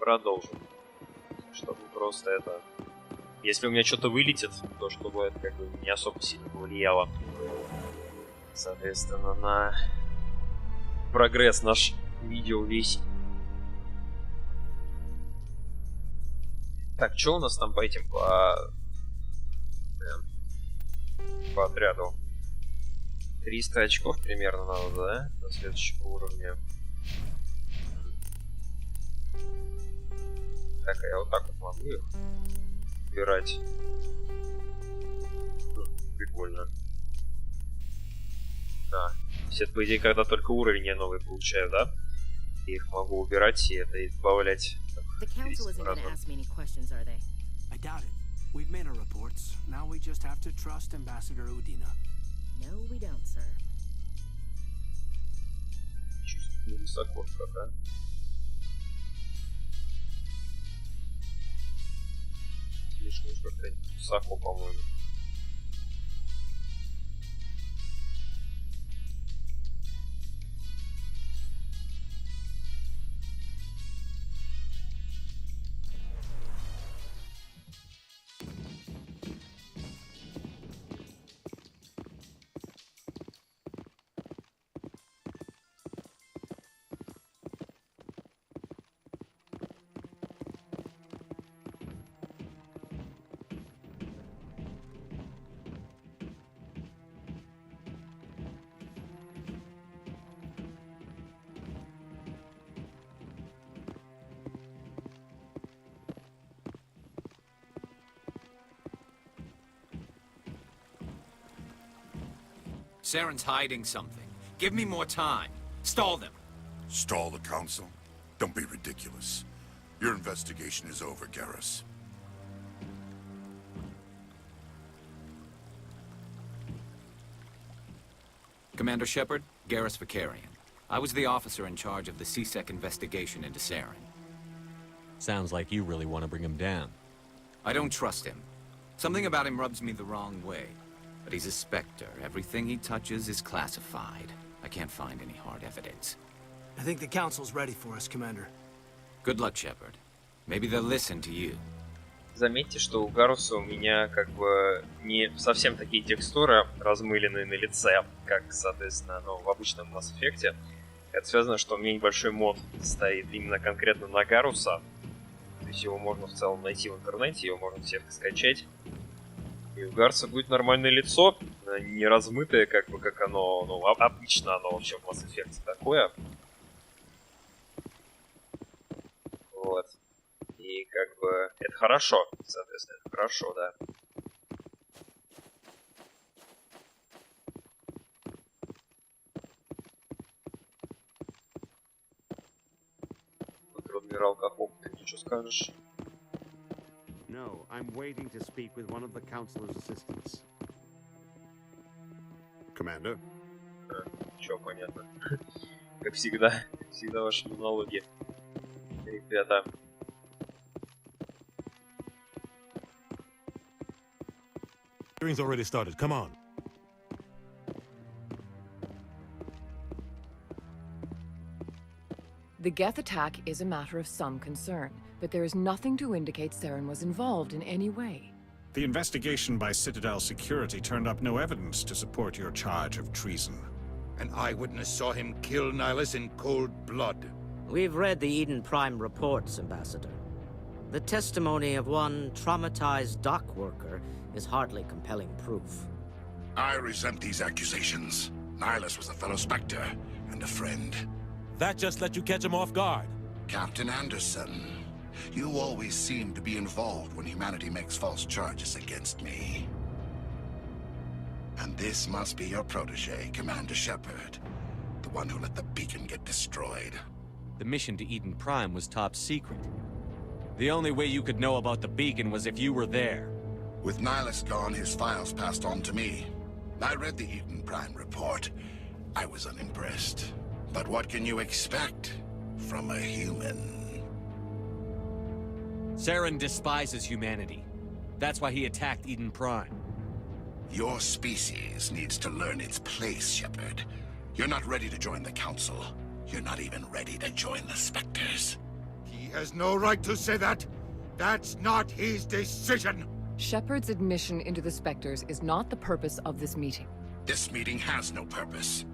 продолжим. Чтобы просто это... Если у меня что-то вылетит, то чтобы это как бы не особо сильно повлияло. Соответственно, на прогресс наш видео весь. Так, что у нас там по этим, по отряду? 300 очков примерно надо, да? До следующего уровня. Так, а я вот так вот могу их убирать. Прикольно. Да. То есть это, по идее, когда только уровень я новый получаю, да? Я их могу убирать и это избавлять. The council isn't going to ask me any questions, are they? I doubt it. We've made our reports. Now we just have to trust Ambassador Udina. No, we don't, sir. Чувствую высоко пока. Слишком уж как-то высоко, по-моему. Saren's hiding something. Give me more time. Stall them. Stall the council? Don't be ridiculous. Your investigation is over, Garrus. Commander Shepard, Garrus Vicarian. I was the officer in charge of the CSEC investigation into Saren. Sounds like you really want to bring him down. I don't trust him. Something about him rubs me the wrong way. But he's a Spectre. Everything he touches is classified. I can't find any hard evidence. I think the council's ready for us, Commander. Good luck, Shepard. Maybe they'll listen to you. Заметьте, что у Гаруса у меня как бы не совсем такие текстуры размыленные на лице, как, соответственно, ну, в обычном Mass Effect. Это связано, что у меня небольшой мод стоит именно конкретно на Гаруса. То есть его можно в целом найти в интернете, его можно всех скачать. И у Гарса будет нормальное лицо, не размытое, как бы, как оно, ну, обычно оно вообще в Mass Effect такое. Вот. И как бы это хорошо, соответственно, это хорошо, да. Контр-адмирал Кахоп, ты что скажешь? No, I'm waiting to speak with one of the councilor's assistants. Commander? Чё, понятно. Как всегда ваши монологи, ребята. Hearing's already started. Come on. The Geth attack is a matter of some concern, but there is nothing to indicate Saren was involved in any way. The investigation by Citadel Security turned up no evidence to support your charge of treason. An eyewitness saw him kill Nihilus in cold blood. We've read the Eden Prime reports, Ambassador. The testimony of one traumatized dock worker is hardly compelling proof. I resent these accusations. Nihilus was a fellow Spectre and a friend. That just let you catch him off guard. Captain Anderson, you always seem to be involved when humanity makes false charges against me. And this must be your protege, Commander Shepard. The one who let the beacon get destroyed. The mission to Eden Prime was top secret. The only way you could know about the beacon was if you were there. With Nihilus gone, his files passed on to me. I read the Eden Prime report. I was unimpressed. But what can you expect from a human? Saren despises humanity. That's why he attacked Eden Prime. Your species needs to learn its place, Shepard. You're not ready to join the Council. You're not even ready to join the Spectres. He has no right to say that. That's not his decision. Shepard's admission into the Spectres is not the purpose of this meeting. This meeting has no purpose.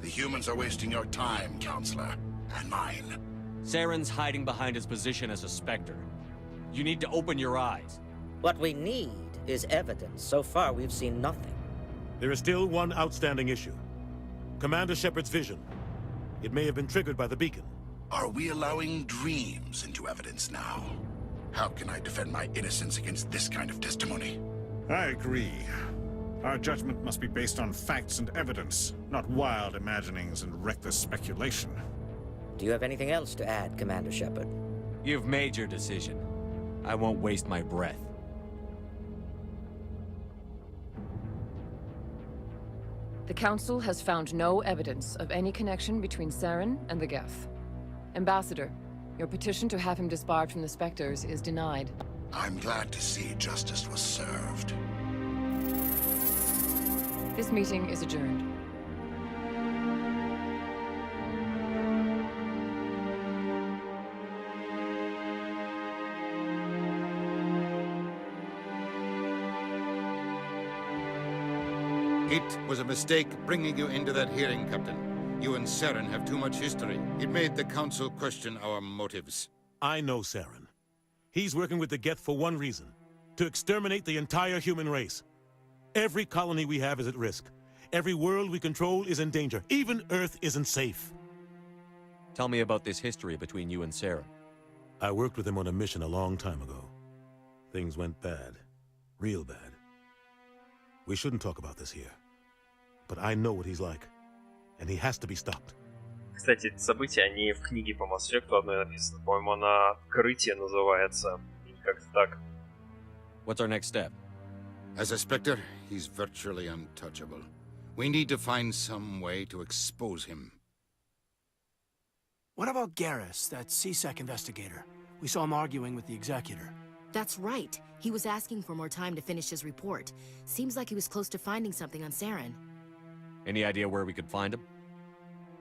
The humans are wasting your time, Counselor, and mine. Saren's hiding behind his position as a Spectre. You need to open your eyes. What we need is evidence. So far, we've seen nothing. There is still one outstanding issue. Commander Shepard's vision. It may have been triggered by the beacon. Are we allowing dreams into evidence now? How can I defend my innocence against this kind of testimony? I agree. Our judgment must be based on facts and evidence, not wild imaginings and reckless speculation. Do you have anything else to add, Commander Shepard? You've made your decision. I won't waste my breath. The Council has found no evidence of any connection between Saren and the Geth. Ambassador, your petition to have him disbarred from the Spectres is denied. I'm glad to see justice was served. This meeting is adjourned. It was a mistake bringing you into that hearing, Captain. You and Saren have too much history. It made the Council question our motives. I know Saren. He's working with the Geth for one reason. To exterminate the entire human race. Every colony we have is at risk. Every world we control is in danger. Even Earth isn't safe. Tell me about this history between you and Saren. I worked with him on a mission a long time ago. Things went bad. Real bad. We shouldn't talk about this here. But I know what he's like. And he has to be stopped. Кстати, эти события, они в книге по Mass Effect одной написано. По-моему, она «Открытие» называется. Или как-то так. What's our next step? As a Spectre, he's virtually untouchable. We need to find some way to expose him. What about Garrus, that CSEC investigator? We saw him arguing with the Executor. That's right. He was asking for more time to finish his report. Seems like he was close to finding something on Saren. Any idea where we could find him?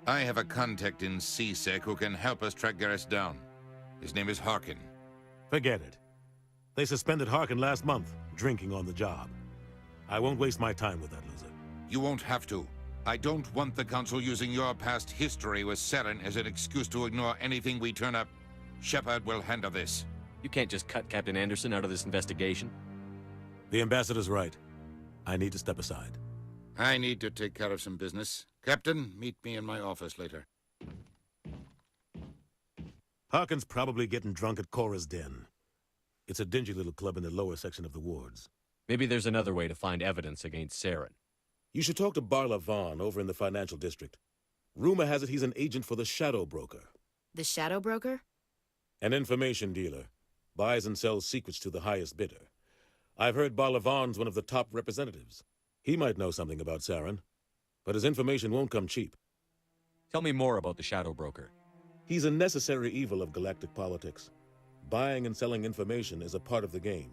I have a contact in CSEC who can help us track Garrus down. His name is Harkin. Forget it. They suspended Harkin last month, drinking on the job. I won't waste my time with that loser. You won't have to. I don't want the Council using your past history with Saren as an excuse to ignore anything we turn up. Shepard will handle this. You can't just cut Captain Anderson out of this investigation. The Ambassador's right. I need to step aside. I need to take care of some business. Captain, meet me in my office later. Harkin's probably getting drunk at Cora's Den. It's a dingy little club in the lower section of the wards. Maybe there's another way to find evidence against Saren. You should talk to Barla Vaughn over in the financial district. Rumor has it he's an agent for the Shadow Broker. The Shadow Broker? An information dealer. Buys and sells secrets to the highest bidder. I've heard Barla Vaughn's one of the top representatives. He might know something about Saren, but his information won't come cheap. Tell me more about the Shadow Broker. He's a necessary evil of galactic politics. Buying and selling information is a part of the game,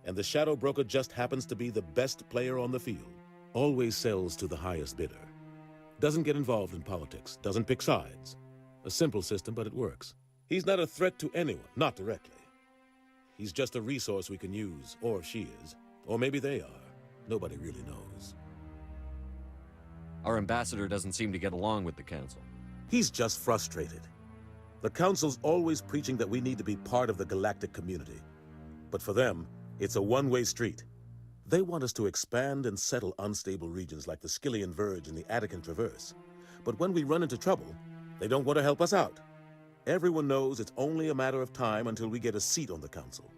and the Shadow Broker just happens to be the best player on the field. Always sells to the highest bidder. Doesn't get involved in politics, doesn't pick sides. A simple system, but it works. He's not a threat to anyone, not directly. He's just a resource we can use, or she is. Or maybe they are. Nobody really knows. Our ambassador doesn't seem to get along with the Council. He's just frustrated. The Council's always preaching that we need to be part of the galactic community. But for them, it's a one-way street. They want us to expand and settle unstable regions like the Skillian Verge and the Attican Traverse. But when we run into trouble, they don't want to help us out. Everyone knows it's only a matter of time until we get a seat on the Council.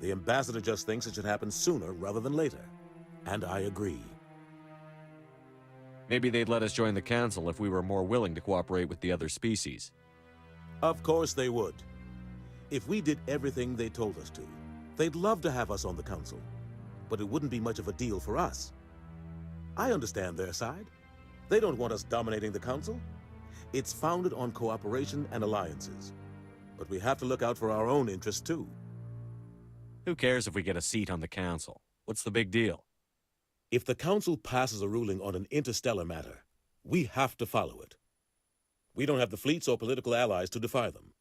The ambassador just thinks it should happen sooner rather than later. And I agree. Maybe they'd let us join the Council if we were more willing to cooperate with the other species. Of course they would. If we did everything they told us to, they'd love to have us on the Council. But it wouldn't be much of a deal for us. I understand their side. They don't want us dominating the Council. It's founded on cooperation and alliances. But we have to look out for our own interests, too. Who cares if we get a seat on the Council? What's the big deal? If the Council passes a ruling on an interstellar matter, we have to follow it. We don't have the fleets or political allies to defy them.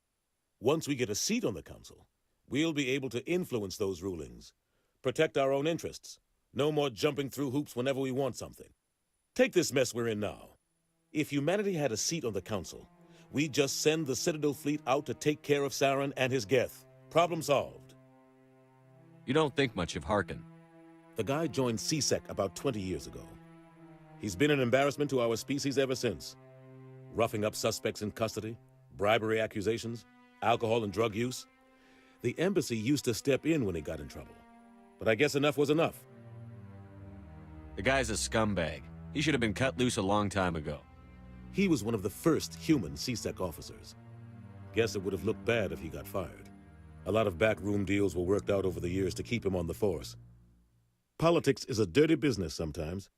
Once we get a seat on the council, we'll be able to influence those rulings, protect our own interests. No more jumping through hoops whenever we want something. Take this mess we're in now. If humanity had a seat on the council, we'd just send the Citadel fleet out to take care of Saren and his Geth. Problem solved. You don't think much of Harkin. The guy joined CSEC about 20 years ago. He's been an embarrassment to our species ever since. Roughing up suspects in custody, bribery accusations, alcohol and drug use. The embassy used to step in when he got in trouble. But I guess enough was enough. The guy's a scumbag. He should have been cut loose a long time ago. He was one of the first human CSEC officers. Guess it would have looked bad if he got fired. A lot of backroom deals were worked out over the years to keep him on the force. Politics is a dirty business sometimes,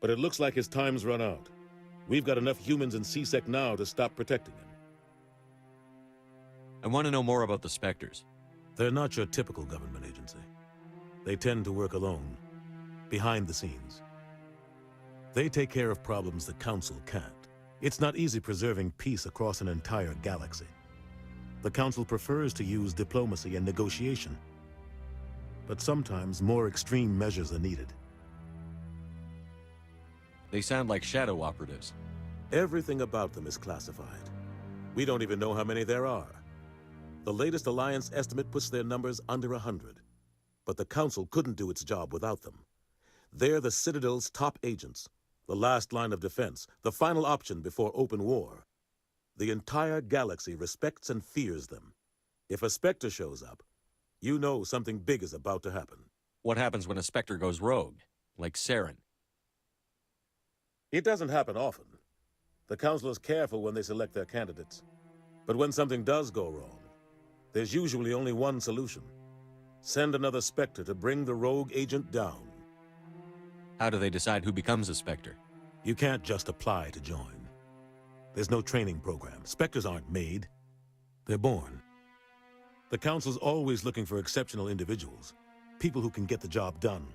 but it looks like his time's run out. We've got enough humans in CSEC now to stop protecting him. I want to know more about the Spectres. They're not your typical government agency. They tend to work alone, behind the scenes. They take care of problems the Council can't. It's not easy preserving peace across an entire galaxy. The Council prefers to use diplomacy and negotiation. But sometimes more extreme measures are needed. They sound like shadow operatives. Everything about them is classified. We don't even know how many there are. The latest Alliance estimate puts their numbers under 100. But the Council couldn't do its job without them. They're the Citadel's top agents, the last line of defense, the final option before open war. The entire galaxy respects and fears them. If a Spectre shows up, you know something big is about to happen. What happens when a Spectre goes rogue, like Saren? It doesn't happen often. The Council is careful when they select their candidates. But when something does go wrong, there's usually only one solution. Send another Spectre to bring the rogue agent down. How do they decide who becomes a Spectre? You can't just apply to join. There's no training program. Spectres aren't made. They're born. The Council's always looking for exceptional individuals. People who can get the job done,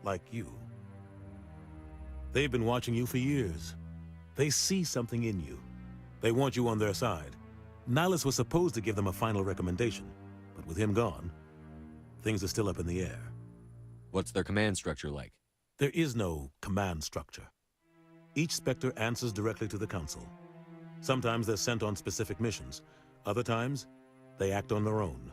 like you. They've been watching you for years. They see something in you. They want you on their side. Nihilus was supposed to give them a final recommendation, but with him gone, things are still up in the air. What's their command structure like? There is no command structure. Each Spectre answers directly to the Council. Sometimes they're sent on specific missions. Other times, they act on their own.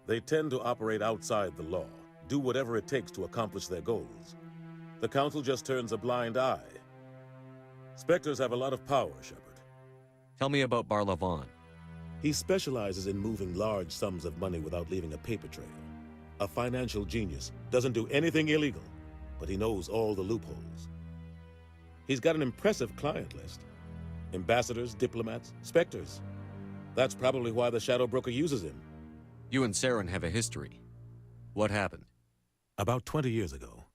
They tend to operate outside the law, do whatever it takes to accomplish their goals. The Council just turns a blind eye. Spectres have a lot of power, Shepard. Tell me about Barlavon. He specializes in moving large sums of money without leaving a paper trail. A financial genius, doesn't do anything illegal, but he knows all the loopholes. He's got an impressive client list. Ambassadors, diplomats, Spectres. That's probably why the Shadow Broker uses him. You and Saren have a history. What happened? About 20 years ago,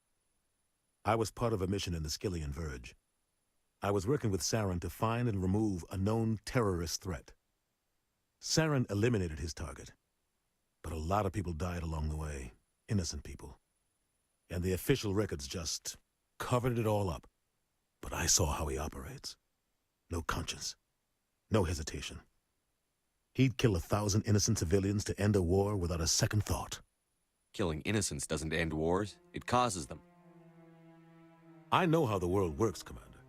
I was part of a mission in the Skillian Verge. I was working with Saren to find and remove a known terrorist threat. Saren eliminated his target, but a lot of people died along the way, innocent people. And the official records just covered it all up. But I saw how he operates. No conscience, no hesitation. He'd kill 1,000 innocent civilians to end a war without a second thought. Killing innocents doesn't end wars, it causes them. I know how the world works, Commander.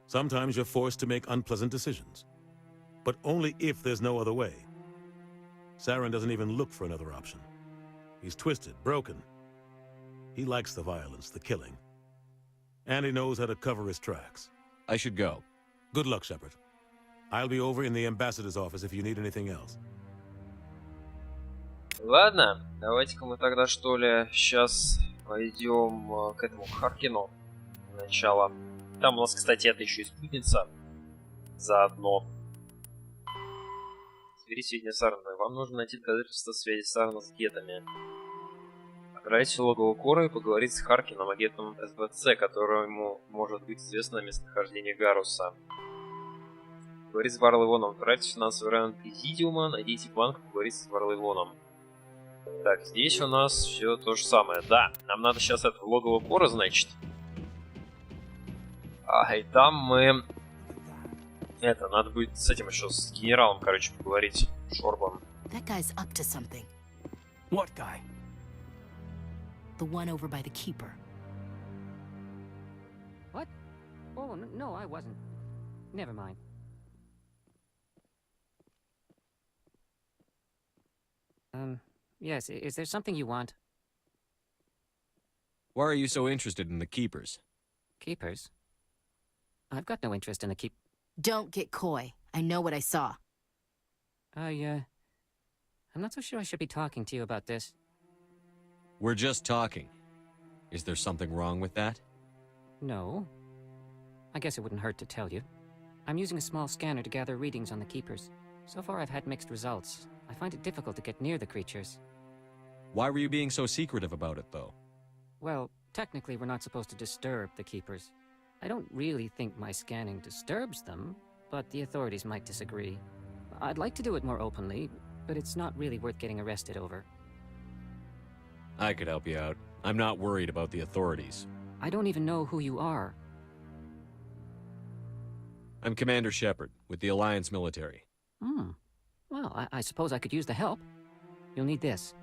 Sometimes you're forced to make unpleasant decisions. But only if there's no other way. Saren doesn't even look for another option. He's twisted, broken. He likes the violence, the killing. And he knows how to cover his tracks. I should go. Good luck, Shepard. I'll be over in the ambassador's office if you need anything else. Ладно, давайте-ка мы тогда что ли сейчас пойдем к этому Харкину. Сначала. Там у нас, кстати, это еще и спутница. Заодно. Собери сведения Сарана. Вам нужно найти доказательства связи Сарана с гетами. Отправитесь в логово Кора и поговорить с Харкином о гетном СБЦ, которому может быть известно местонахождение Гаруса. Говорить с Барливоном. Отправитесь в финансовый район Президиума, найдите банк, поговорить с Барливоном. Так, здесь у нас все то же самое. Да, нам надо сейчас это в логово Кора, значит. И там мы... Это, надо будет с этим еще, с генералом, короче, поговорить. Шорбом. That guy's up to something. What guy? The one over by the keeper. What? Oh, no, I wasn't. Never mind. Yes, is there something you want? Why are you so interested in the keepers? Keepers? I've got no interest in the keep... Don't get coy. I know what I saw. I'm not so sure I should be talking to you about this. We're just talking. Is there something wrong with that? No. I guess it wouldn't hurt to tell you. I'm using a small scanner to gather readings on the keepers. So far I've had mixed results. I find it difficult to get near the creatures. Why were you being so secretive about it, though? Well, technically we're not supposed to disturb the keepers. I don't really think my scanning disturbs them, but the authorities might disagree. I'd like to do it more openly, but it's not really worth getting arrested over. I could help you out. I'm not worried about the authorities. I don't even know who you are. I'm Commander Shepard, with the Alliance military. Well, I suppose I could use the help. You'll need this.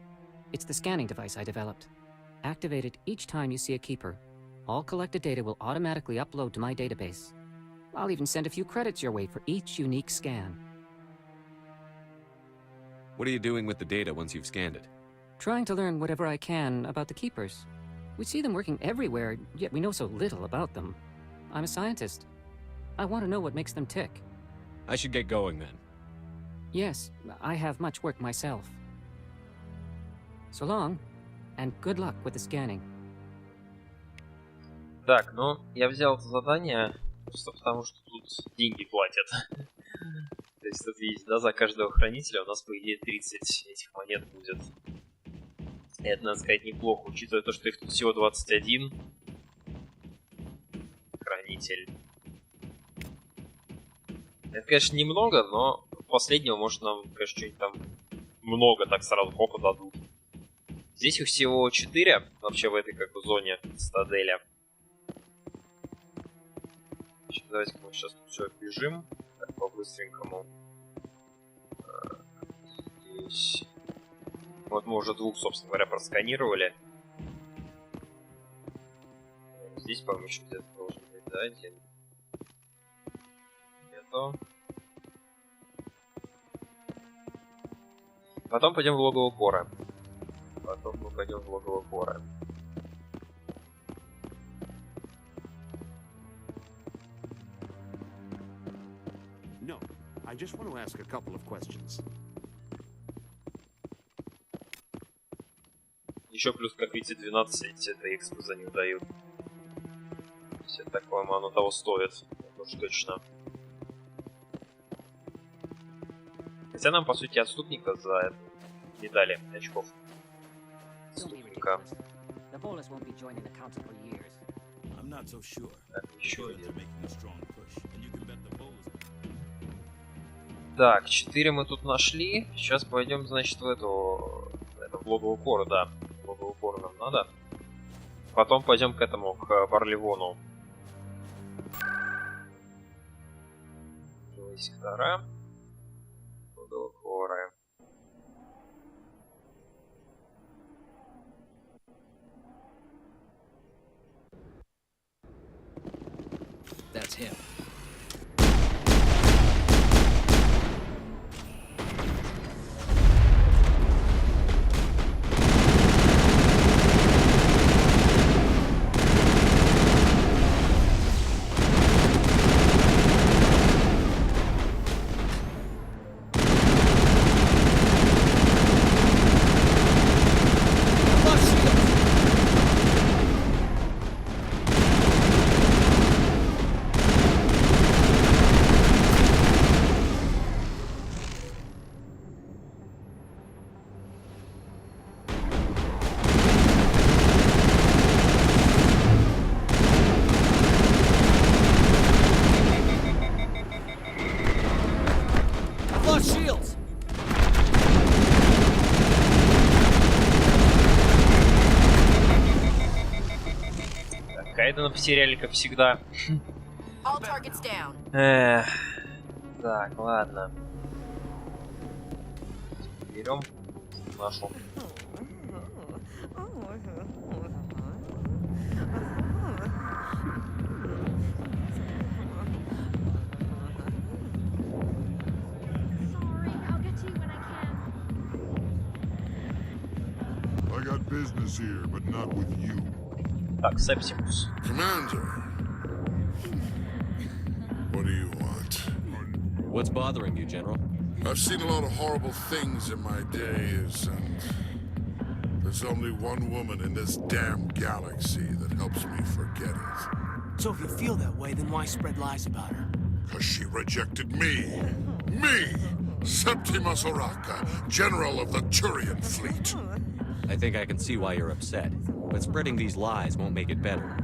It's the scanning device I developed. Activate it each time you see a keeper. All collected data will automatically upload to my database. I'll even send a few credits your way for each unique scan. What are you doing with the data once you've scanned it? Trying to learn whatever I can about the keepers. We see them working everywhere, yet we know so little about them. I'm a scientist. I want to know what makes them tick. I should get going then. Yes, I have much work myself. So long, and good luck with the scanning. Так, ну, я взял это задание просто потому, что тут деньги платят. То есть тут есть, да, за каждого хранителя у нас, по идее, 30 этих монет будет. И это, надо сказать, неплохо, учитывая то, что их тут всего 21. Хранитель. Это, конечно, немного, но последнего, может, нам, конечно, что-нибудь там много так сразу хопа дадут. Здесь их всего 4, вообще в этой, как бы, зоне Цитадели. Значит, давайте мы сейчас тут все бежим, так, по-быстренькому. Здесь... Вот мы уже двух, собственно говоря, просканировали. Здесь, по-моему, еще где-то должен быть, да, один. Нету. Потом пойдем в логово Кора. Потом мы пойдем в логово Кора. No, I just want to ask a couple of questions. Еще плюс, как видите, 12 это экспы за них дают. Все такое, оно того стоит. Это уж точно. Хотя нам, по сути, отступника за это не дали очков. Отступника. Так, еще один. Так, 4 мы тут нашли. Сейчас пойдем, значит, в эту... в логово Кора, да. В логово Кора нам надо. Потом пойдем к этому, к Барливону. Сектора. Логово Кора. That's him. Кайдена потеряли, как всегда. Так, ладно. берем нашу. I got business here, but not with you. Так, Септимус. Commander. What do you want? What's bothering you, General? I've seen a lot of horrible things in my days, and there's only one woman in this damn galaxy that helps me forget it. So if you feel that way, then why spread lies about her? Because she rejected me. Me! Septimus Oraka, General of the Turian Fleet. I think I can see why you're upset, but spreading these lies won't make it better.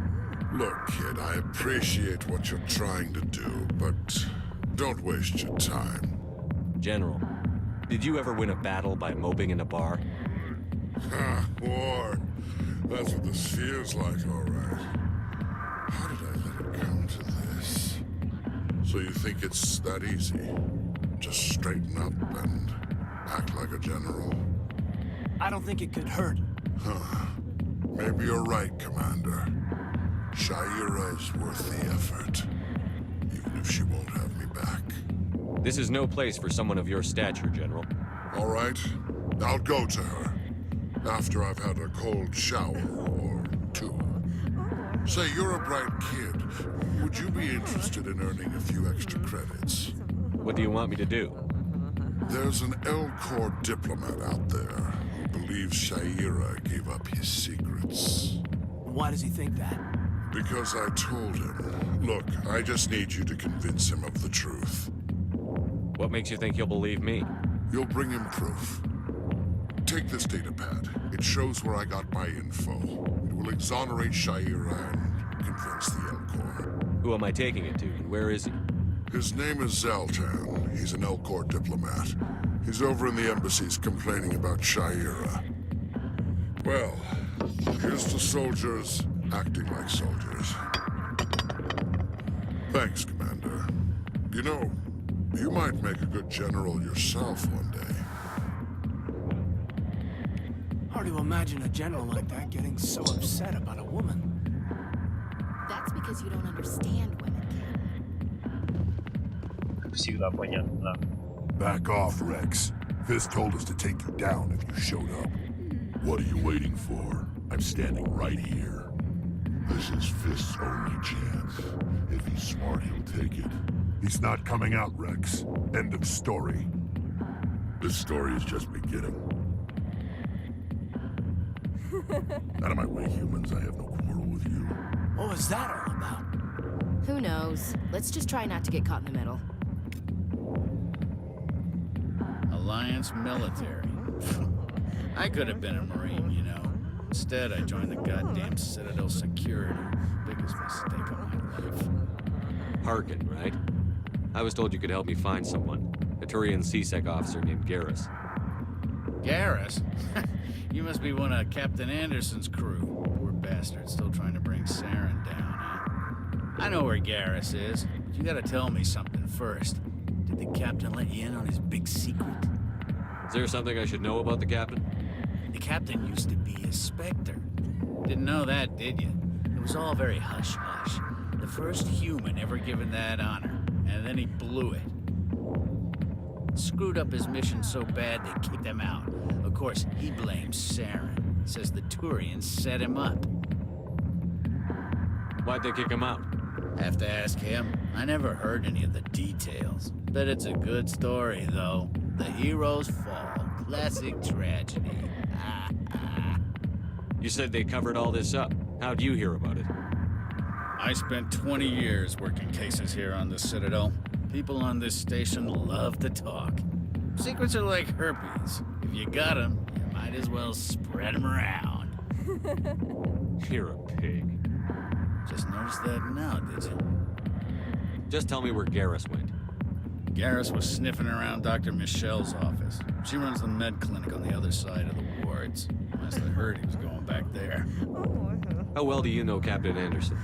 Look, kid, I appreciate what you're trying to do, but don't waste your time. General, did you ever win a battle by moping in a bar? Ha, war. That's what this feels like, all right. How did I let it come to this? So you think it's that easy? Just straighten up and act like a general? I don't think it could hurt. Huh. Maybe you're right, Commander. Shaira's worth the effort, even if she won't have me back. This is no place for someone of your stature, General. All right, I'll go to her. After I've had a cold shower or two. Say, you're a bright kid. Would you be interested in earning a few extra credits? What do you want me to do? There's an L-Corps diplomat out there who believes Shaira gave up his secrets. Why does he think that? Because I told him. Look, I just need you to convince him of the truth. What makes you think he'll believe me? You'll bring him proof. Take this data pad. It shows where I got my info. It will exonerate Shaira and convince the L-Corps. Who am I taking it to, and where is he? His name is Zaltan. He's an L-Corps diplomat. He's over in the embassies complaining about Shaira. Well, here's to soldiers acting like soldiers. Thanks, Commander. You know, you might make a good general yourself one day. Hard to imagine a general like that getting so upset about a woman. That's because you don't understand women, kid. Всегда понятно, да. Back off, Rex. Fist told us to take you down if you showed up. What are you waiting for? I'm standing right here. This is Fist's only chance. If he's smart, he'll take it. He's not coming out, Rex. End of story. This story is just beginning. Out of my way, humans. I have no quarrel with you. What was that all about? Who knows? Let's just try not to get caught in the middle. Alliance military. I could have been a Marine, you know. Instead, I joined the goddamn Citadel security. Biggest mistake of my life. Harkin, right? I was told you could help me find someone. A Turian CSEC officer named Garrus. Garrus? You must be one of Captain Anderson's crew. Poor bastard, still trying to bring Saren down, huh? I know where Garrus is, but you gotta tell me something first. Did the captain let you in on his big secret? Is there something I should know about the captain? The captain used to be a Spectre. Didn't know that, did you? It was all very hush-hush. The first human ever given that honor, and then he blew it. Screwed up his mission so bad they kicked him out. Of course, he blames Saren. Says the Turians set him up. Why'd they kick him out? Have to ask him. I never heard any of the details. Bet it's a good story, though. The heroes fall. Classic tragedy. You said they covered all this up. How'd you hear about it? I spent 20 years working cases here on the Citadel. People on this station love to talk. Secrets are like herpes. If you got them, you might as well spread them around. You're a pig. Just noticed that now, did you? Just tell me where Garrus went. Garrus was sniffing around Dr. Michelle's office. She runs the med clinic on the other side of the wards. Must have heard he was going back there. How well do you know Captain Anderson?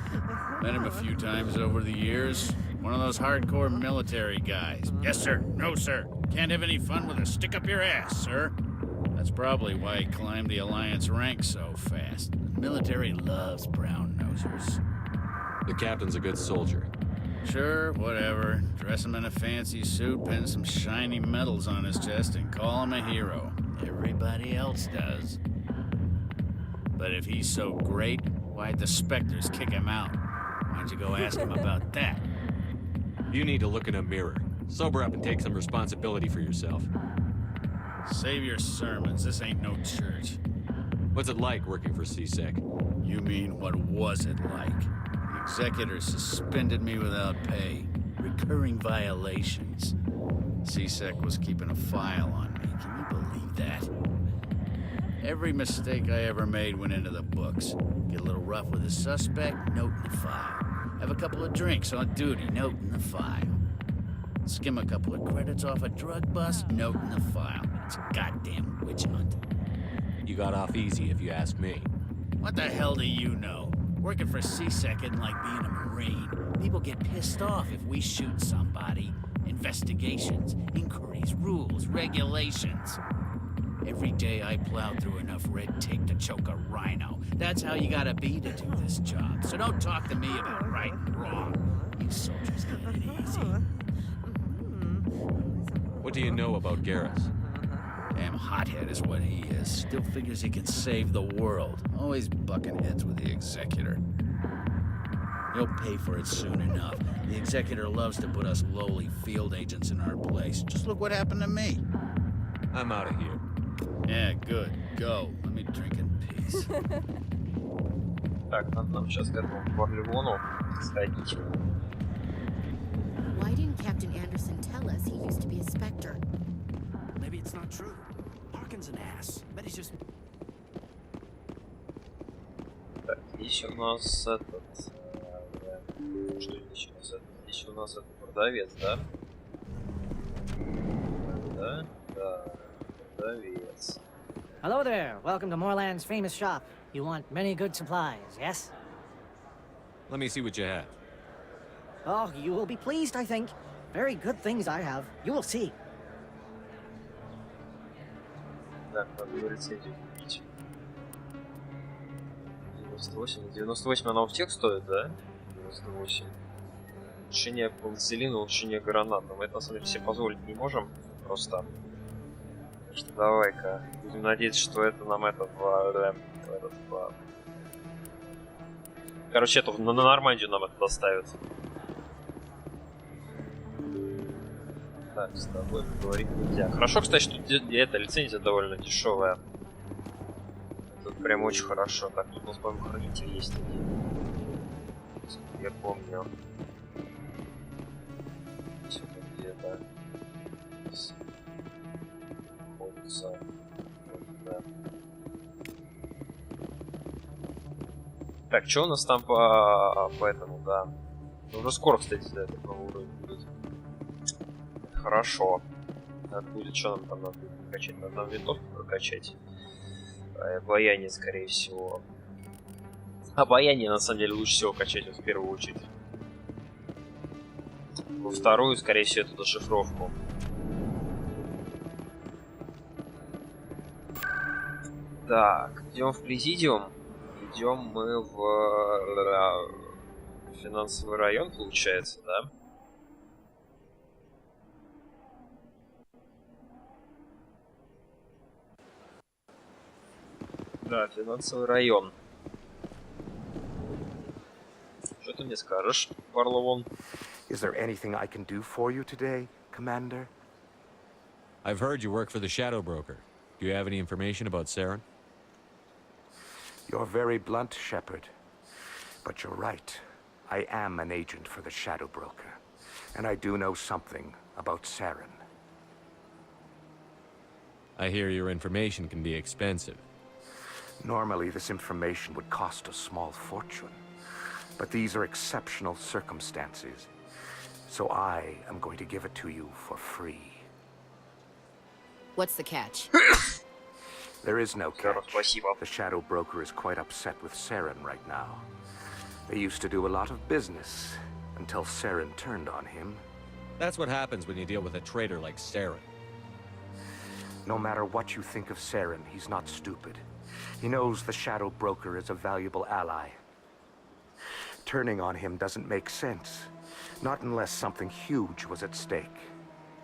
Met him a few times over the years. One of those hardcore military guys. Yes, sir. No, sir. Can't have any fun with a stick up your ass, sir. That's probably why he climbed the Alliance ranks so fast. The military loves brown-nosers. The captain's a good soldier. Sure, whatever. Dress him in a fancy suit, pin some shiny medals on his chest, and call him a hero. Everybody else does. But if he's so great, why'd the Spectres kick him out? Why don't you go ask him about that? You need to look in a mirror. Sober up and take some responsibility for yourself. Save your sermons. This ain't no church. What's it like working for CSEC? You mean, what was it like? The executor suspended me without pay. Recurring violations. CSEC was keeping a file on me. Can you believe that? Every mistake I ever made went into the books. Get a little rough with a suspect, note in the file. Have a couple of drinks on duty, note in the file. Skim a couple of credits off a drug bust, note in the file. It's a goddamn witch hunt. You got off easy, if you ask me. What the hell do you know? Working for CSEC isn't like being a Marine. People get pissed off if we shoot somebody. Investigations, inquiries, rules, regulations. Every day I plow through enough red tape to choke a rhino. That's how you gotta be to do this job. So don't talk to me about right and wrong. You soldiers get it easy. What do you know about Garrus? Damn hothead is what he is. Still figures he can save the world. Always bucking heads with the executor. He'll pay for it soon enough. The executor loves to put us lowly field agents in our place. Just look what happened to me. I'm out of here. Yeah, good. Go. Let me drink in peace. Так, надо нам сейчас к этому Корлеону сходить. Why didn't Captain Anderson tell us he used to be a Spectre? Maybe it's not true. Parkin's an ass. Bet he's just... Так, здесь у нас этот... Что здесь у нас? Здесь у нас это продавец, да? Да? Да. Продавец. Hello there. Welcome to Moorland's famous shop. You want many good supplies, yes? Let me see what you have. Oh, you will be pleased, I think. Very good things I have. You will see. Так, надо его рецензию купить. 98. 98 она у всех стоит, да? 98. Улучшение плацелина, улучшение гранат. Но мы это на самом деле себе позволить не можем. Просто. Так что давай-ка. Будем надеяться, что это нам Короче, это на Нормандию нам это доставит. Так, с тобой поговорить нельзя. Хорошо, кстати, что эта лицензия довольно дешевая. Тут прям очень хорошо. Так, тут у нас, по-моему, хранитель есть. Я помню. Сюда где-то находится. Да. Так, что у нас там по этому, да? Ну, уже скоро, кстати, да, этот новый уровень будет. Хорошо. Надо будет, что нам там надо будет прокачать? Надо нам винтовку прокачать. Обаяние, скорее всего. Обаяние, на самом деле, лучше всего качать вот в первую очередь. Во вторую, скорее всего, эту дешифровку. Так, идем в Президиум. Идем мы в финансовый район, получается, да? Да, финансовый район. Что ты мне скажешь, Варловон? Is there anything I can do for you today, Commander? I've heard you work for the Shadow Broker. Do you have any information about Saren? You're very blunt, Shepard. But you're right. I am an agent for the Shadow Broker. And I do know something about Saren. I hear your information can be expensive. Normally, this information would cost a small fortune. But these are exceptional circumstances. So I am going to give it to you for free. What's the catch? There is no catch. The Shadow Broker is quite upset with Saren right now. They used to do a lot of business, until Saren turned on him. That's what happens when you deal with a traitor like Saren. No matter what you think of Saren, he's not stupid. He knows the Shadow Broker is a valuable ally. Turning on him doesn't make sense. Not unless something huge was at stake.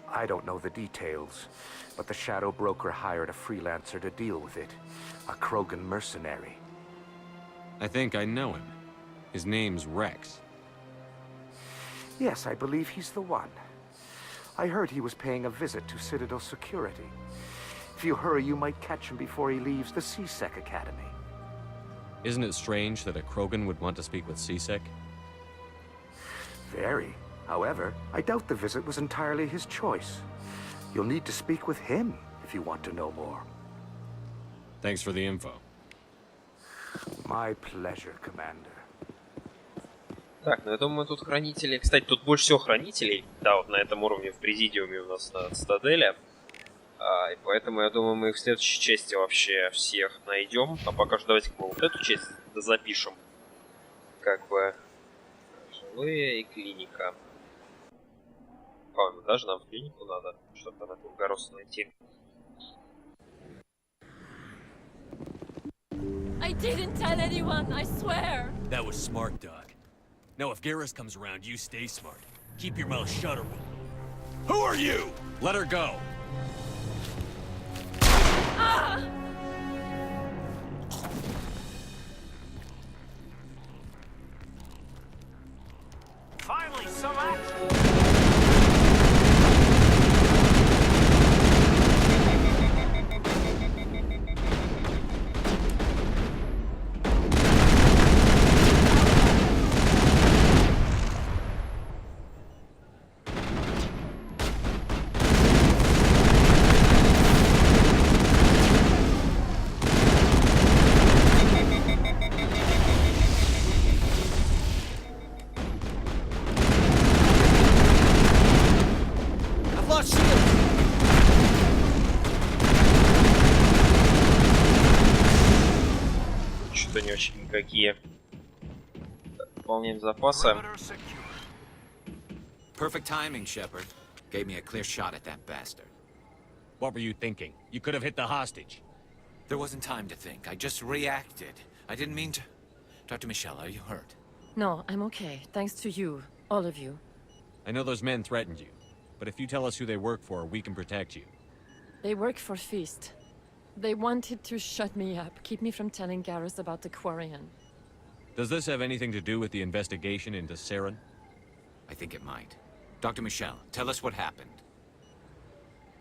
I don't know the details, but the Shadow Broker hired a freelancer to deal with it. A Krogan mercenary. I think I know him. His name's Rex. Yes, I believe he's the one. I heard he was paying a visit to Citadel security. If you hurry, you might catch him before he leaves the CSEC Academy. Isn't it strange that a Krogan would want to speak with CSEC? Very. However, I doubt the visit was entirely his choice. You'll need to speak with him if you want to know more. Thanks for the info. My pleasure, Commander. Так, ну я думаю, тут хранители... Кстати, тут больше всего хранителей. Да, вот на этом уровне в Президиуме у нас на Цитадели. И поэтому, я думаю, мы в следующей части вообще всех найдем. А пока что давайте мы вот эту часть запишем. Как бы... Жилые и клиника. По-моему, даже нам в клинику надо, чтобы там эту горосу найти. I didn't tell anyone, I swear. That was smart, Doc. Now if Garrus comes around, you stay smart. Keep your mouth shut or we'll... Who are you? Let her go. Ah! Finally, some action! Что-то не очень никакие. Пополняем запасы. Perfect timing, Shepard. Gave me a clear shot at that bastard. What were you thinking? You could have hit the hostage. There wasn't time to think. I just reacted. I didn't mean to... Dr. Michelle, are you hurt? No, I'm okay. Thanks to you. All of you. I know those men threatened you, but if you tell us who they work for, we can protect you. They work for Feast. They wanted to shut me up, keep me from telling Garrus about the Quarian. Does this have anything to do with the investigation into Saren? I think it might. Dr. Michelle, tell us what happened.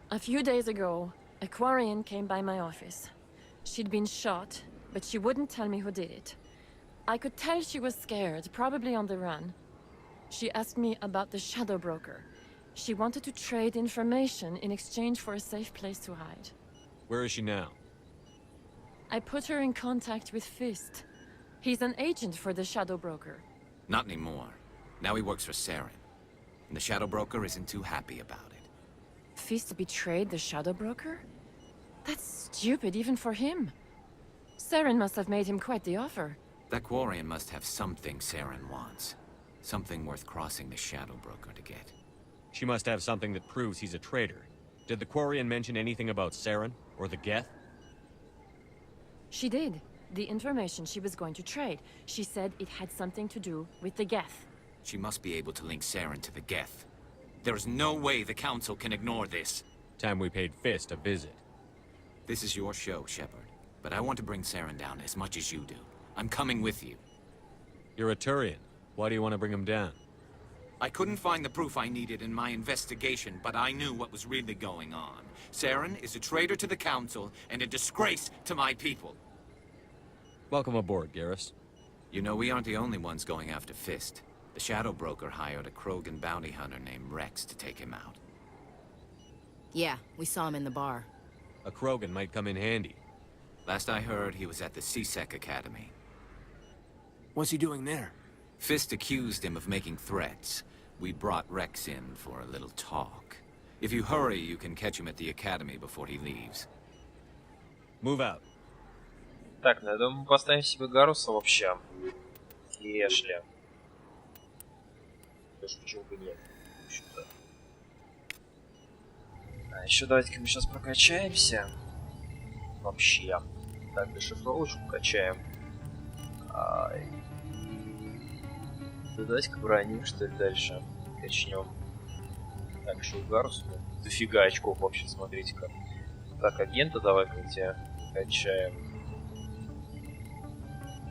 A few days ago, a Quarian came by my office. She'd been shot, but she wouldn't tell me who did it. I could tell she was scared, probably on the run. She asked me about the Shadow Broker. She wanted to trade information in exchange for a safe place to hide. Where is she now? I put her in contact with Fist. He's an agent for the Shadow Broker. Not anymore. Now he works for Saren. And the Shadow Broker isn't too happy about it. Fist betrayed the Shadow Broker? That's stupid even for him. Saren must have made him quite the offer. That Quarian must have something Saren wants. Something worth crossing the Shadow Broker to get. She must have something that proves he's a traitor. Did the Quarian mention anything about Saren? Or the Geth? She did. The information she was going to trade. She said it had something to do with the Geth. She must be able to link Saren to the Geth. There's no way the Council can ignore this. Time we paid Fist a visit. This is your show, Shepard. But I want to bring Saren down as much as you do. I'm coming with you. You're a Turian. Why do you want to bring him down? I couldn't find the proof I needed in my investigation, but I knew what was really going on. Saren is a traitor to the Council and a disgrace to my people. Welcome aboard, Garrus. You know, we aren't the only ones going after Fist. The Shadow Broker hired a Krogan bounty hunter named Rex to take him out. Yeah, we saw him in the bar. A Krogan might come in handy. Last I heard, he was at the CSEC Academy. What's he doing there? Fist accused him of making threats. We brought Rex in for a little talk. If you hurry, you can catch him at the Academy before he leaves. Move out. Так, ну я думаю, мы поставим себе Гаруса вообще. И Эшли. Потому что почему бы нет. А еще давайте-ка мы сейчас прокачаемся. Вообще. Так, дешифровочку качаем. Давайте-ка броню, что ли, дальше качнем. Так, еще Гарус. Дофига очков вообще, смотрите-ка. Так, агента давай-ка тебя качаем.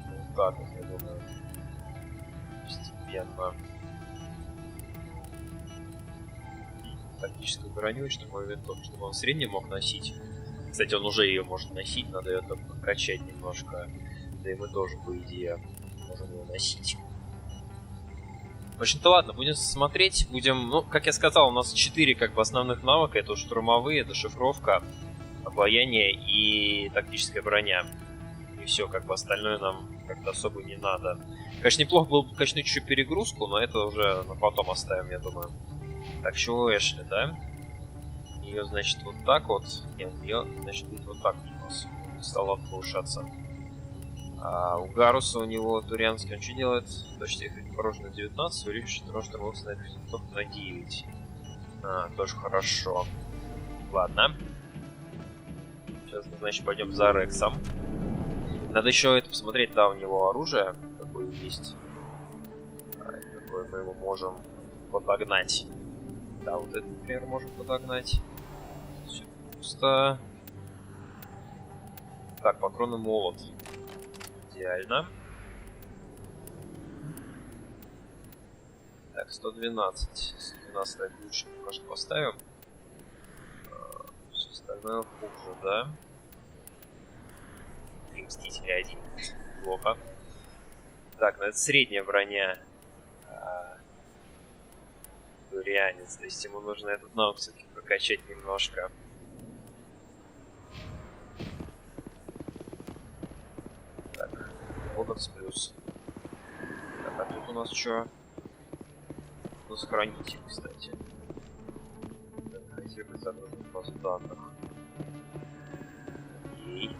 Вот так вот, я думаю. Постепенно. Тактическую броню, чтобы мой винтовку, чтобы он в среднем мог носить. Кстати, он уже ее может носить, надо ее только прокачать немножко. Да и мы тоже, по идее, можем ее носить. В общем-то, ладно, будем смотреть, будем... Ну, как я сказал, у нас 4 как бы основных навыка. Это штурмовые, это шифровка, обаяние и тактическая броня. И все, как бы остальное нам как-то особо не надо. Конечно, неплохо было бы качнуть еще перегрузку, но это уже на потом оставим, я думаю. Так, чего Эшли, да? Ее, значит, вот так вот. Нет, ее, значит, будет вот так у нас. Стало повышаться. А у Гаруса у него турянский, он что делает? Точно их порожно на 19, увеличивает урон штурмовых снайперов на 9. Тоже хорошо. Ладно. Сейчас, значит, пойдем за Рексом. Надо еще это посмотреть, да, у него оружие какое есть. Какое мы его можем подогнать. Да, вот это, например, можем подогнать. Все пусто. Так, патронный молот. Идеально. Так, 112. 112 так лучше пока что поставим. Все остальное хуже, да? И Мстители 1. Плохо. Так, ну это средняя броня. Турианец. То есть ему нужно этот навык все-таки прокачать немножко. Так, Кодекс плюс. Так, а тут у нас что? У нас хранитель, кстати. Хранитель загруженных баз данных. Окей.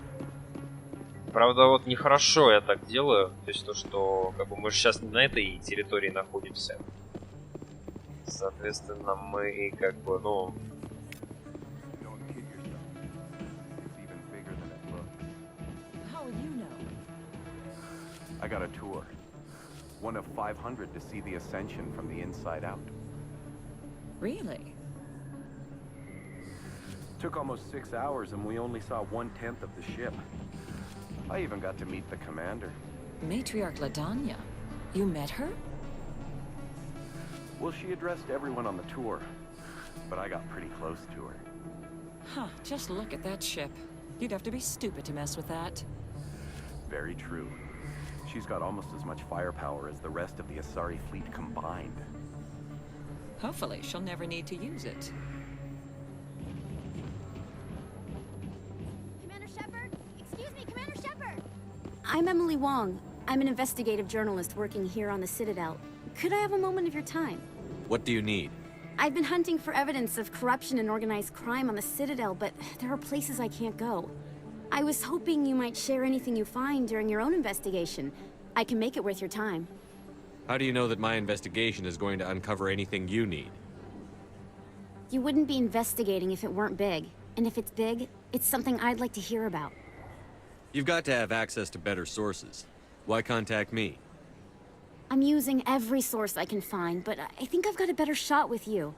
Правда, вот нехорошо я так делаю. То есть то, что как бы мы же сейчас не на этой территории находимся. Соответственно, мы как бы, ну... I got a tour. One of 500 to see the ascension from the inside out. Really? Took almost 6 hours and we only saw 1/10 of the ship. I even got to meet the commander. Matriarch Ladanya? You met her? Well, she addressed everyone on the tour, but I got pretty close to her. Huh, just look at that ship. You'd have to be stupid to mess with that. Very true. She's got almost as much firepower as the rest of the Asari fleet combined. Hopefully, she'll never need to use it. Commander Shepard? Excuse me, Commander Shepard! I'm Emily Wong. I'm an investigative journalist working here on the Citadel. Could I have a moment of your time? What do you need? I've been hunting for evidence of corruption and organized crime on the Citadel, but there are places I can't go. I was hoping you might share anything you find during your own investigation. I can make it worth your time. How do you know that my investigation is going to uncover anything you need? You wouldn't be investigating if it weren't big. And if it's big, it's something I'd like to hear about. You've got to have access to better sources. Why contact me? I'm using every source I can find, but I think I've got a better shot with you.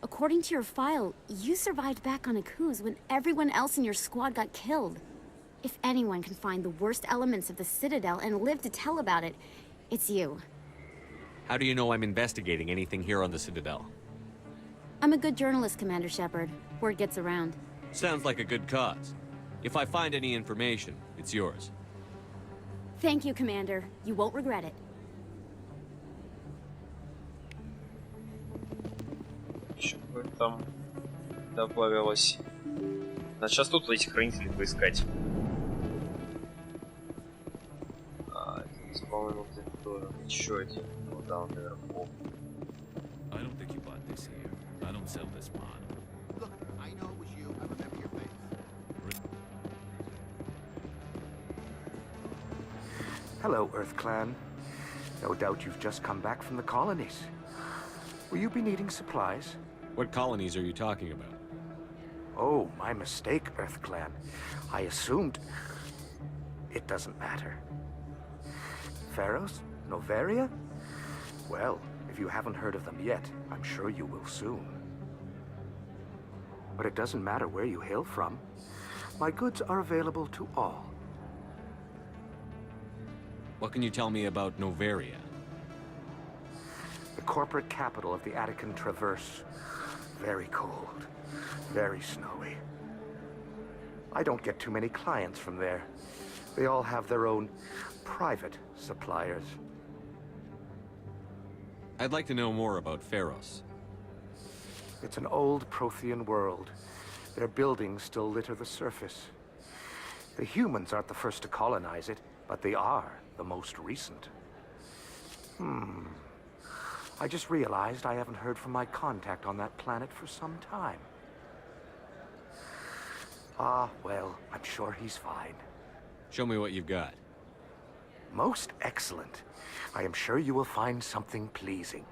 According to your file, you survived back on Akuz when everyone else in your squad got killed. If anyone can find the worst elements of the Citadel and live to tell about it, it's you. How do you know I'm investigating anything here on the Citadel? I'm a good journalist, Commander Shepard. Word gets around. Sounds like a good cause. If I find any information, it's yours. Thank you, Commander. You won't regret it. Что там добавилось? Надо сейчас тут этих хранителей поискать. По-моему, ты тоже. Еще один. Вот там наверху. I don't think you bought this here. I don't sell this mod. Look, I know it was you. I remember your face. Hello, Earth Clan. No doubt you've just come back from the colonies. Will you be needing supplies? What colonies are you talking about? Oh, my mistake, Earth Clan. I assumed... It doesn't matter. Pharaohs? Noveria? Well, if you haven't heard of them yet, I'm sure you will soon. But it doesn't matter where you hail from. My goods are available to all. What can you tell me about Noveria? The corporate capital of the Attican Traverse. Very cold. Very snowy. I don't get too many clients from there. They all have their own private suppliers. I'd like to know more about Pharos. It's an old Prothean world. Their buildings still litter the surface. The humans aren't the first to colonize it, but they are the most recent. I just realized I haven't heard from my contact on that planet for some time. Ah, well, I'm sure he's fine. Show me what you've got. Most excellent. I am sure you will find something pleasing.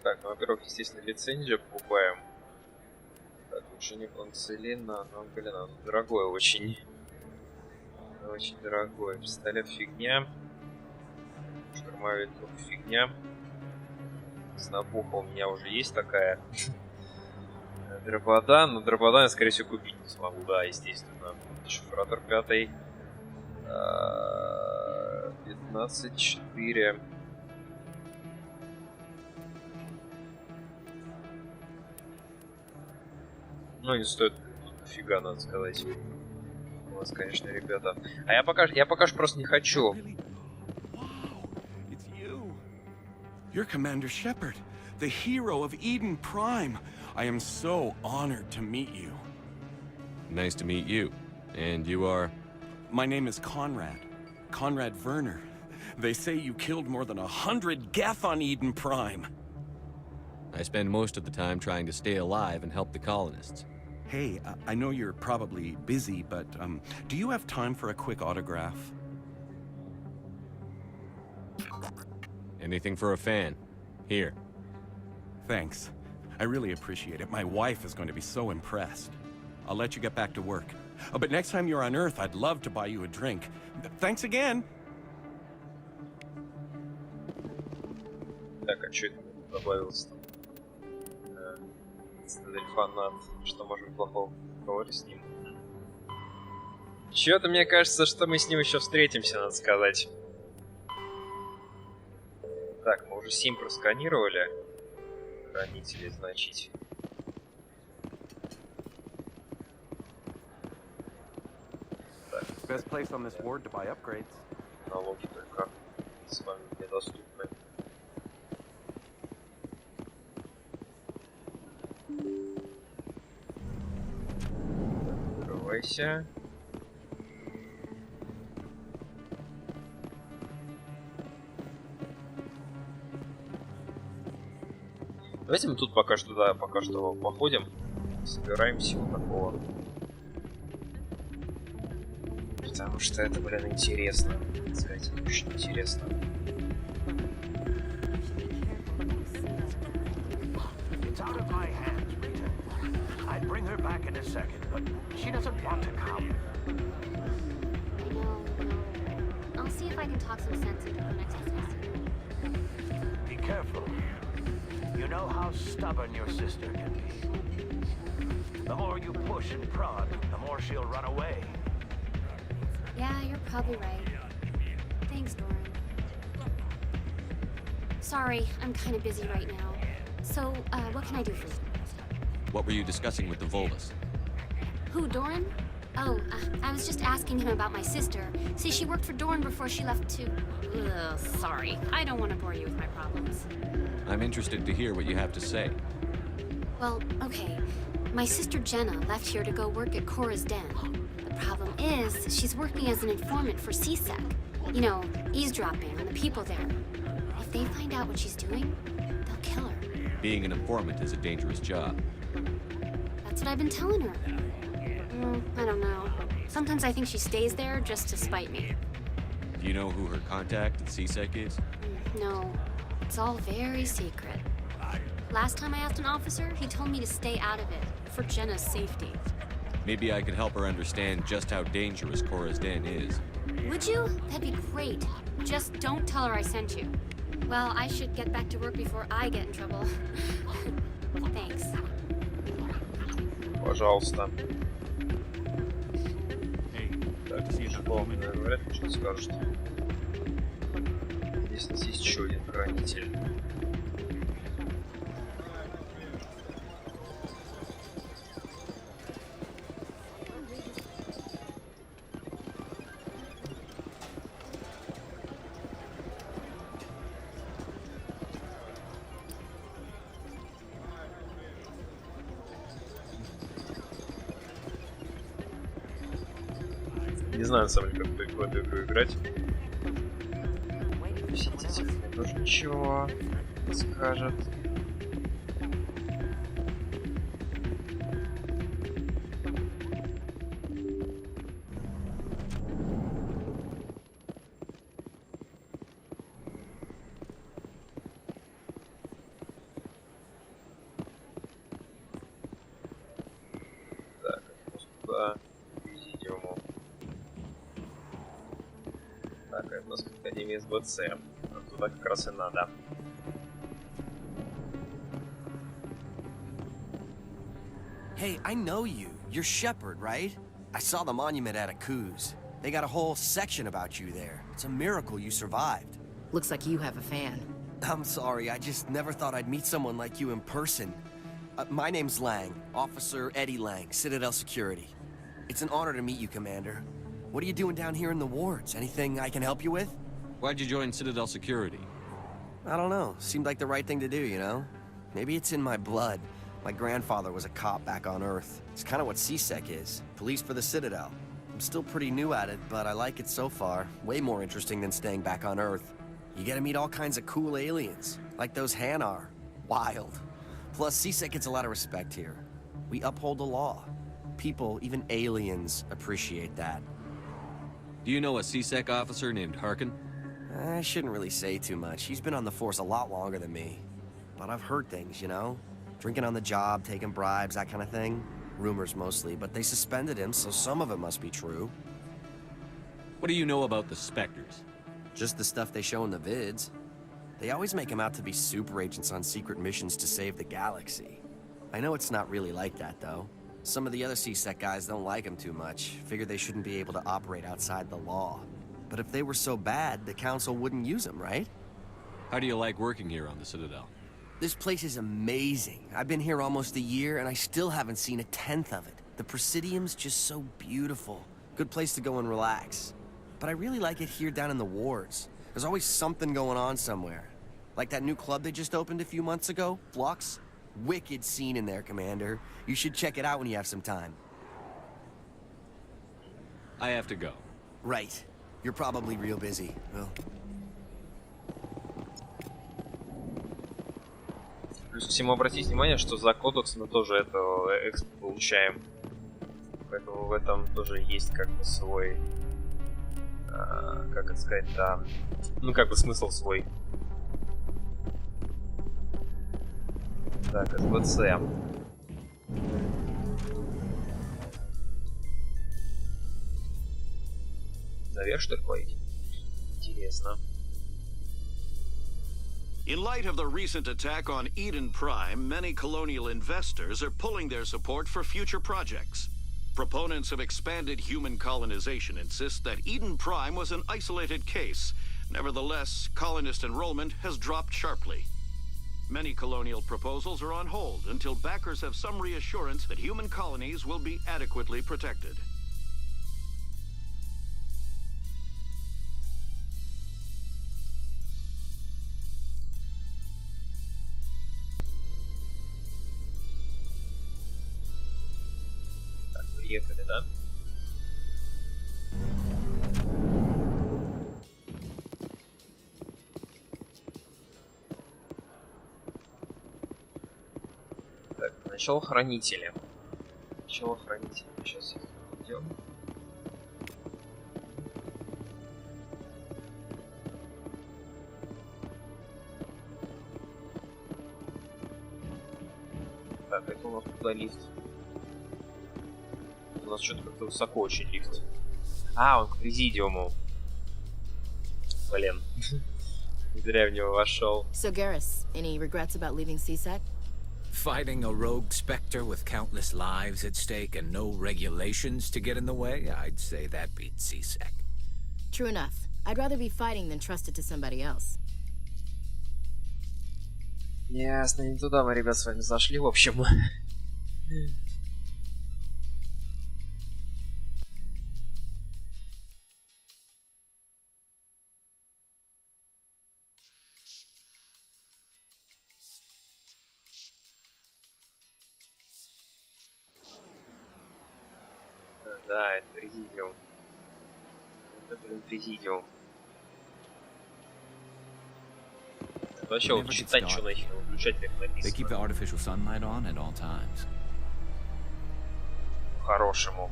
Так, ну, во-первых, естественно, лицензию покупаем. Так, лучше не консолина, но, блин, оно дорогое очень. Очень дорогое. Пистолет фигня. Штурмовик фигня. Снапуха у меня уже есть такая. Дрободан, но дрободан я, скорее всего, купить не смогу, да, естественно. Шифратор 5. 15-4. Ну, не стоит дофига, надо сказать. У вас, конечно, ребята. А я пока что просто не хочу. You're Commander Shepard, the hero of Eden Prime. I am so honored to meet you. Nice to meet you. And you are? My name is Conrad. Conrad Werner. They say you killed more than 100 Geth on Eden Prime. I spend most of the time trying to stay alive and help the colonists. Hey, I know you're probably busy, but do you have time for a quick autograph? Anything for a fan. Here. Thanks. I really appreciate it. My wife is going to be so impressed. I'll let you get back to work. Oh, but next time you're on Earth, I'd love to buy you a drink. Thanks again! Так, а что это добавилось там? Цитадель фанат. Что может плохого говорить с ним? Чё-то мне кажется, что мы с ним еще встретимся, надо сказать. Так, мы уже 7 просканировали. Хранители, значит. Best place on this ward to buy upgrades. Налоги только с вами недоступны. Открывайся. Давайте мы тут пока что, да, пока что походим. Собираем всего такого. Потому что это, блин, интересно. Сказать, очень интересно. It's out of my hands, Rita. I'd bring her back in a second, but she doesn't want to come. No. I'll see if I can talk some sense into her next business. Be careful. You know how stubborn your sister can be. The more you push and prod, the more she'll run away. Yeah, you're probably right. Thanks, Doran. Sorry, I'm kind of busy right now. So, what can I do for you? What were you discussing with the Volus? Who, Doran? Oh, I was just asking him about my sister. See, she worked for Doran before she left to... Ugh, sorry. I don't want to bore you with my problems. I'm interested to hear what you have to say. Well, okay. My sister Jenna left here to go work at Cora's Den. The problem is, she's working as an informant for CSEC. You know, eavesdropping on the people there. If they find out what she's doing, they'll kill her. Being an informant is a dangerous job. That's what I've been telling her. I don't know. Sometimes I think she stays there just to spite me. Do Do you know who her contact at CSEC is? No, it's all very secret. Last time I asked an officer, he told me to stay out of it, for Jenna's safety. Maybe I could help her understand just how dangerous Cora's Den is. Would you? That'd be great. Just don't tell her I sent you. Well, I should get back to work before I get in trouble. Thanks. Пожалуйста. Так, ниже полный вряд ли что скажет. Здесь у нас есть еще один хранитель. Не знаю, на самом деле, как в эту игру играть. Посетитель мне тоже ничего не скажет. Так, туда. Так, это у нас Академия СБЦ. Туда как раз и надо. Hey, I know you. You're Shepard, right? I saw the monument at Aku's. They got a whole section about you there. It's a miracle you survived. Looks like you have a fan. I'm sorry, I just never thought I'd meet someone like you in person. My name's Lang, Officer Eddie Lang, Citadel Security. It's an honor to meet you, Commander. What are you doing down here in the wards? Anything I can help you with? Why'd you join Citadel Security? I don't know. Seemed like the right thing to do, you know? Maybe it's in my blood. My grandfather was a cop back on Earth. It's kind of what CSEC is. Police for the Citadel. I'm still pretty new at it, but I like it so far. Way more interesting than staying back on Earth. You get to meet all kinds of cool aliens, like those Hanar. Wild. Plus, CSEC gets a lot of respect here. We uphold the law. People, even aliens, appreciate that. Do you know a CSEC officer named Harkin? I shouldn't really say too much. He's been on the force a lot longer than me. But I've heard things, you know? Drinking on the job, taking bribes, that kind of thing. Rumors mostly, but they suspended him, so some of it must be true. What do you know about the Spectres? Just the stuff they show in the vids. They always make him out to be super agents on secret missions to save the galaxy. I know it's not really like that, though. Some of the other CSEC guys don't like him too much, figure they shouldn't be able to operate outside the law. But if they were so bad, the Council wouldn't use him, right? How do you like working here on the Citadel? This place is amazing. I've been here almost a year, and I still haven't seen a tenth of it. The Presidium's just so beautiful. Good place to go and relax. But I really like it here down in the wards. There's always something going on somewhere. Like that new club they just opened a few months ago, Flux. Wicked scene in there, Commander. You should check it out when you have some time. I have to go. Right. You're probably real busy. Well... Плюс ко всему обратите внимание, что за кодекс мы тоже это эксп получаем. Поэтому в этом тоже есть как бы свой... как это сказать, да... Ну как бы смысл свой. Так, СБЦ. Зовешь такой? Интересно. In light of the recent attack on Eden Prime, many colonial investors are pulling their support for future projects. Proponents of expanded human colonization insist that Eden Prime was an isolated case. Nevertheless, colonist enrollment has dropped sharply. Many colonial proposals are on hold until backers have some reassurance that human colonies will be adequately protected. Так, приехали, да? Начало хранителя. Начало хранителя. Сейчас идем. Так, это у нас куда лифт? У нас что-то как-то высоко очень лифт. А, он к президиуму. Блин. Зря в него вошел. So, Garrus, any regrets about leaving CSEC? Fighting a rogue specter with countless lives at stake and no regulations to get in the way, I'd say that beats CSEC. True enough. I'd rather be fighting than trust it to somebody else. Ясно, не туда мы, ребят, с вами зашли, в общем. Да, это президиум. Это, блин, президиум. Вообще, вот читать, что нахер, включать, как They keep the написано. artificial sunlight on at all times. По-хорошему.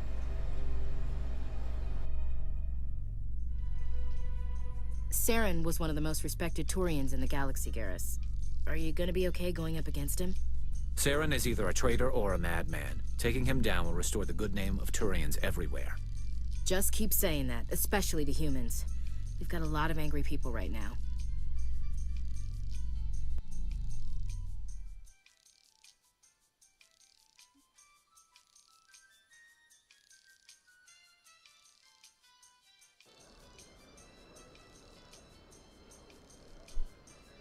Saren was one of the most respected Turians in the galaxy, Garrus. Are you gonna be okay going up against him? Saren is either a traitor or a madman. Taking him down will restore the good name of Turians everywhere. Just keep saying that, especially to humans. We've got a lot of angry people right now.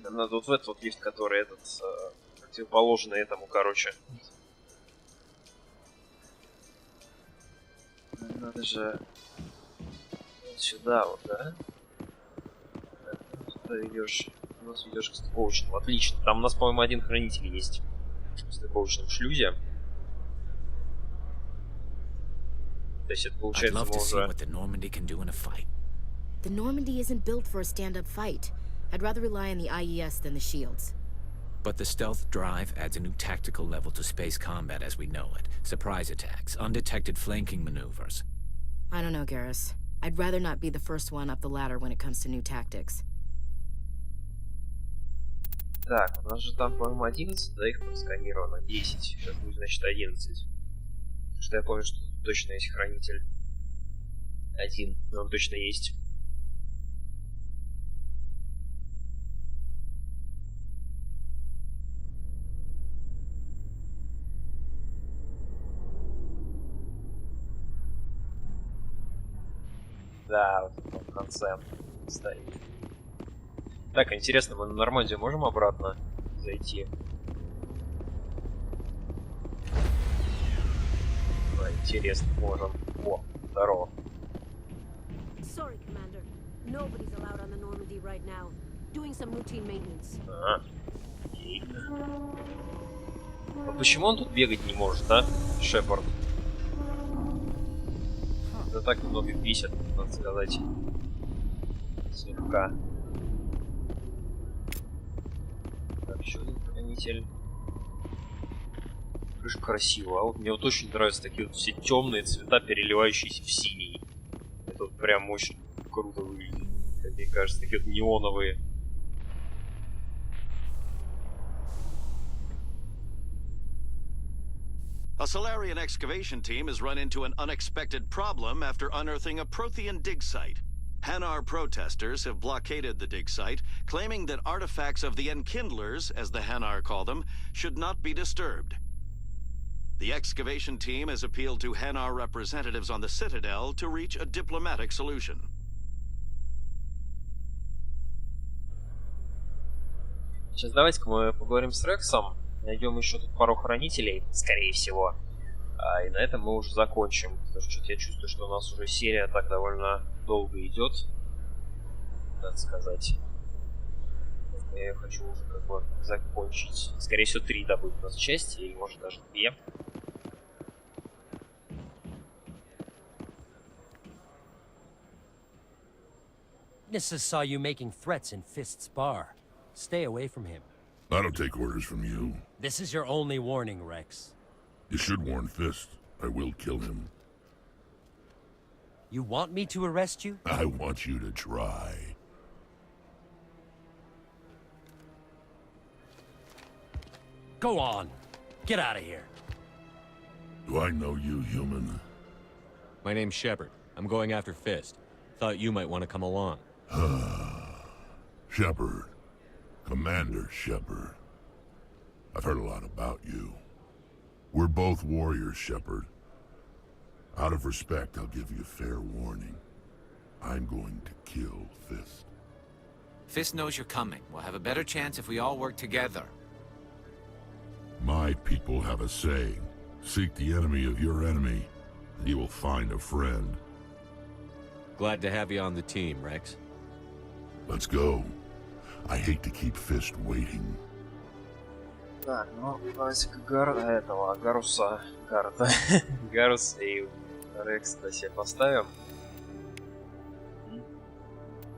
Нам надо вот в этот вот лифт, который этот противоположный этому, короче. Надо же вот сюда вот, да? Сюда ведешь. У нас ведешь к стыковочному. Отлично. Там у нас, по-моему, один хранитель есть в стыковочном шлюзе. То есть это получается мы уже... The Normandy isn't built for a stand-up fight. I'd rather rely on the IES than the shields. But the stealth drive adds a new tactical level to space combat as we know it. Surprise attacks, undetected flanking maneuvers. I don't know, Garrus. I'd rather not be the first one up the ladder when it comes to new tactics. Так, у нас же там, по-моему, 11, да, их просканировано? 10. Сейчас будет, значит, 11. Потому что я помню, что тут точно есть хранитель. Один, но он точно есть. Да, вот он в конце стоит. Так, интересно, мы на Нормандию можем обратно зайти? Да, интересно, можем. О, здорово. Sorry, Commander. Nobody's allowed on the Normandy right now. Doing some routine maintenance. Окей. А почему он тут бегать не может, а, Шепард? Да так немного бесит, надо сказать. Слегка. Так, еще один хранитель. Как красиво. А вот мне вот очень нравятся такие вот все темные цвета, переливающиеся в синий. Это вот прям очень круто выглядит. Как мне кажется, такие вот неоновые. A Solarian excavation team has run into an unexpected problem after unearthing a Prothean dig site. Hanar protesters have blockaded the dig site, claiming that artifacts of the Enkindlers, as the Hanar call them, should not be disturbed. The excavation team has appealed to Hanar representatives on the Citadel to reach a diplomatic solution. Сейчас давайте-ка мы поговорим с Рексом. Найдем еще тут пару хранителей, скорее всего. И на этом мы уже закончим. Потому что что-то я чувствую, что у нас уже серия так довольно долго идет. Так сказать. Я ее хочу уже как бы закончить. Скорее всего, 3 да будет у нас части, или может даже 2. Witnesses saw you making threats in Fist's bar. Stay away from him. I don't take orders from you. This is your only warning, Rex. You should warn Fist. I will kill him. You want me to arrest you? I want you to try. Go on. Get out of here. Do I know you, human? My name's Shepard. I'm going after Fist. Thought you might want to come along. Shepard. Commander Shepard. I've heard a lot about you. We're both warriors, Shepard. Out of respect, I'll give you fair warning. I'm going to kill Fist. Fist knows you're coming. We'll have a better chance if we all work together. My people have a saying. Seek the enemy of your enemy, and you will find a friend. Glad to have you on the team, Rex. Let's go. I hate to keep Fist waiting. Так, ну, давайте-ка этого Гаруса, Гарта, Гарус и Рекс себе поставим.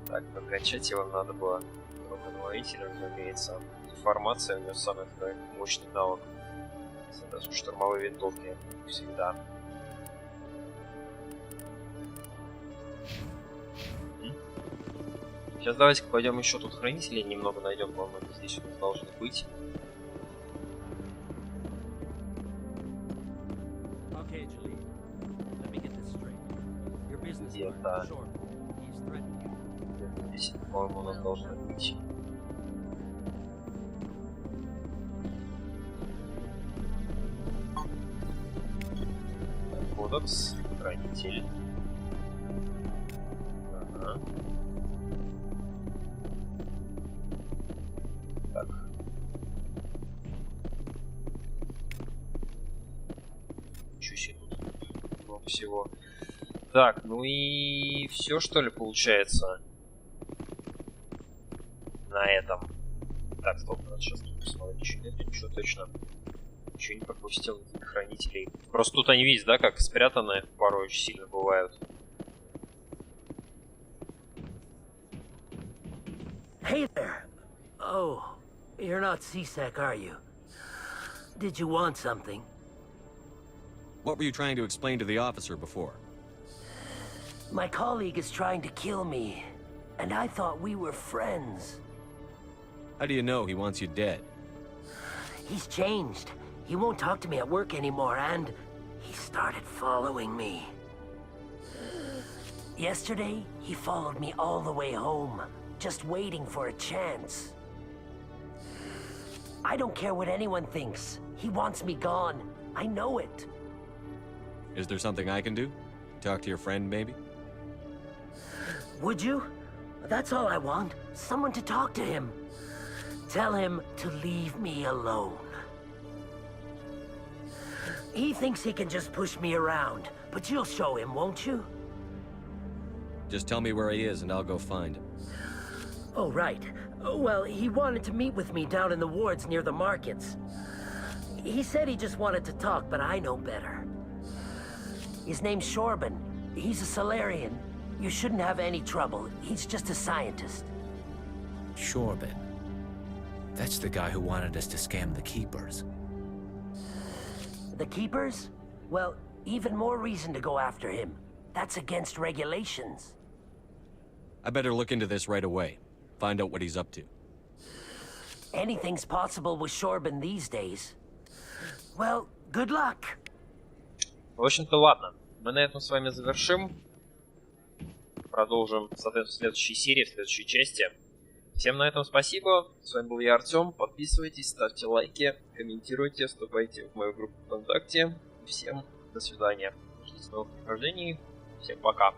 Так, прокачать его надо было руководителем, разумеется. Информация у него самый такой мощный навык. Соответственно, штурмовые винтовки всегда. Сейчас давайте-ка пойдем еще тут хранителей немного найдем, по-моему, здесь у нас должны быть. Где-то здесь, по-моему, у нас должны быть. Кодекс, хранитель. Ага. Так. Ничего себе тут много всего. Так, ну и все, что ли, получается на этом. Так, стоп, надо сейчас тут посмотреть. Ничего нет, ничего точно. Ничего не пропустил, никаких хранителей. Просто тут они, видите, да, как спрятаны, порой очень сильно бывают. Hey there. Oh, you're not CSEC, are you? Did you want something? What were you trying to explain to the officer before? My colleague is trying to kill me, and I thought we were friends. How do you know he wants you dead? He's changed. He won't talk to me at work anymore, and he started following me. Yesterday, he followed me all the way home, just waiting for a chance. I don't care what anyone thinks. He wants me gone. I know it. Is there something I can do? Talk to your friend, maybe? Would you? That's all I want. Someone to talk to him. Tell him to leave me alone. He thinks he can just push me around, but you'll show him, won't you? Just tell me where he is and I'll go find him. Oh, right. Well, he wanted to meet with me down in the wards near the markets. He said he just wanted to talk, but I know better. His name's Shorban. He's a Solarian. You shouldn't have any trouble. He's just a scientist. Shorban. That's the guy who wanted us to scam the Keepers. The Keepers? Well, even more reason to go after him. That's against regulations. I better look into this right away. Find out what he's up to. Anything's possible with Shorban these days. Well, good luck. В общем-то, ладно. Мы на этом с вами завершим. Продолжим, соответственно, в следующей серии, в следующей части. Всем на этом спасибо. С вами был я, Артем. Подписывайтесь, ставьте лайки, комментируйте, вступайте в мою группу ВКонтакте. Всем до свидания. Ждите новых прохождений. Всем пока.